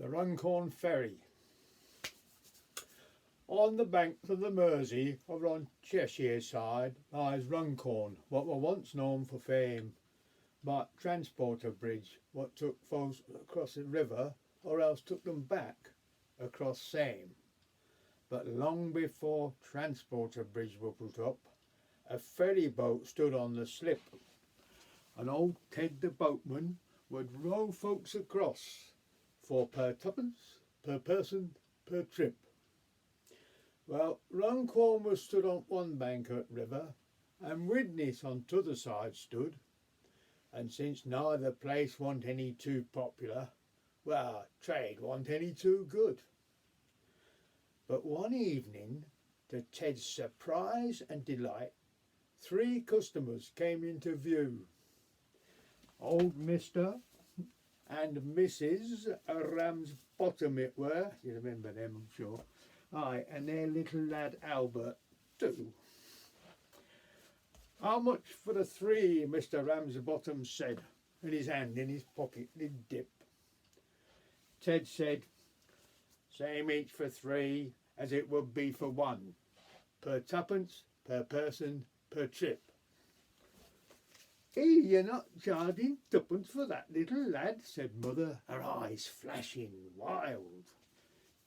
The Runcorn Ferry. On the banks of the Mersey, over on Cheshire side, lies Runcorn, what were once known for fame, but transporter bridge, what took folks across the river, or else took them back across same. But long before transporter bridge were put up, a ferry boat stood on the slip, and old Ted the boatman would row folks across for per tuppence, per person, per trip. Well, Runcorn was stood on one bank at river, and Widnes on t'other side stood, and since neither place wasn't any too popular, well, trade wasn't any too good. But one evening, to Ted's surprise and delight, 3 customers came into view. Old Mr. and Mrs. Ramsbottom it were, you remember them I'm sure, aye, and their little lad Albert too. How much for the 3, Mr. Ramsbottom said, and his hand in his pocket did dip. Ted said, same each for 3 as it would be for 1, per tuppence, per person, per trip. You're not charging tuppence for that little lad, said Mother, her eyes flashing wild.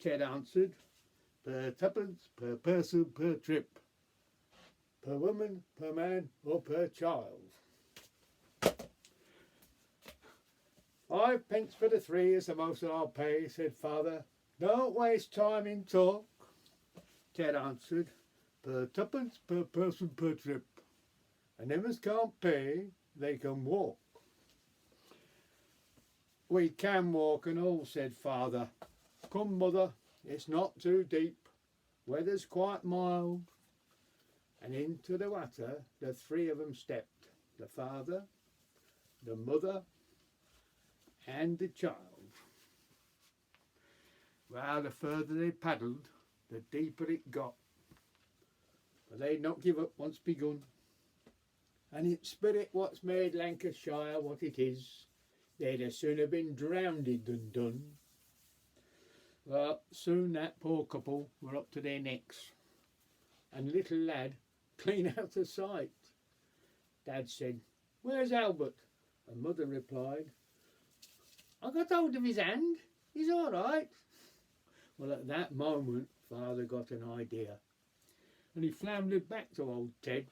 Ted answered, per tuppence, per person, per trip, per woman, per man, or per child. 5 pence for the 3 is the most that I'll pay, said Father. Don't waste time in talk. Ted answered, per tuppence, per person, per trip. And them as can't pay, they can walk. We can walk and all, said Father. Come, Mother, it's not too deep. Weather's quite mild. And into the water the 3 of them stepped, the father, the mother, and the child. Well, the further they paddled, the deeper it got. But they'd not give up once begun. And it's spirit what's made Lancashire what it is. They'd as sooner been drowned than done. Well, soon that poor couple were up to their necks, and little lad clean out of sight. Dad said, where's Albert? And Mother replied, I got hold of his hand, he's all right. Well, at that moment Father got an idea, and he floundered back to old Ted.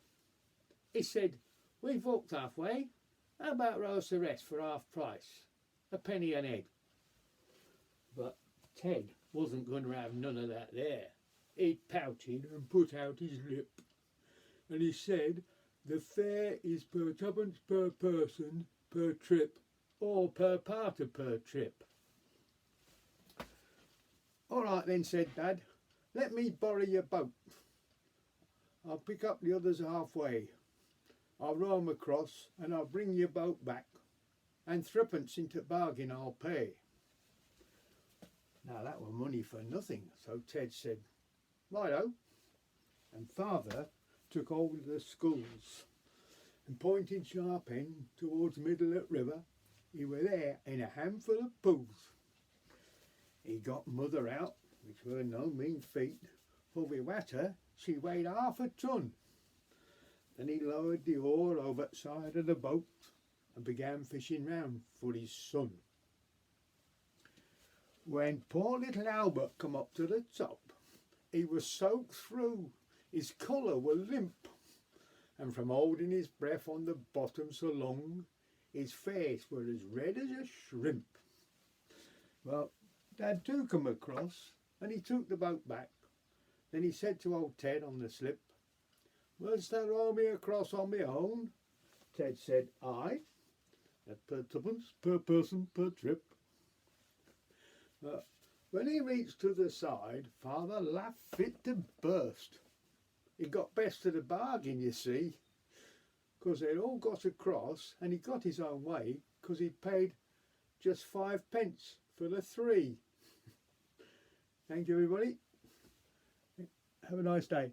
He said, we've walked halfway, how about roast the rest for half price, a penny an egg? But Ted wasn't going to have none of that there. He pouted and put out his lip, and he said, the fare is per tuppence per person per trip, or per parter per trip. All right then, said Dad, let me borrow your boat. I'll pick up the others halfway. I'll row 'em across and I'll bring your boat back, and 3pence into bargain I'll pay. Now that were money for nothing, so Ted said, righto. And Father took hold of the sculls, and pointing sharp end towards middle at river, he were there in a handful of pools. He got Mother out, which were no mean feat, for wi' water she weighed 1/2 ton. Then he lowered the oar over the side of the boat and began fishing round for his son. When poor little Albert come up to the top, he was soaked through, his colour were limp, and from holding his breath on the bottom so long, his face were as red as a shrimp. Well, Dad too come across, and he took the boat back. Then he said to old Ted on the slip, was to row me across on my own? Ted said, aye, at per tuppence, per person, per trip. When he reached to the side, Father laughed fit to burst. He got best of the bargain, you see, because they'd all got across, and he got his own way, because he paid just 5 pence for the 3. Thank you, everybody. Have a nice day.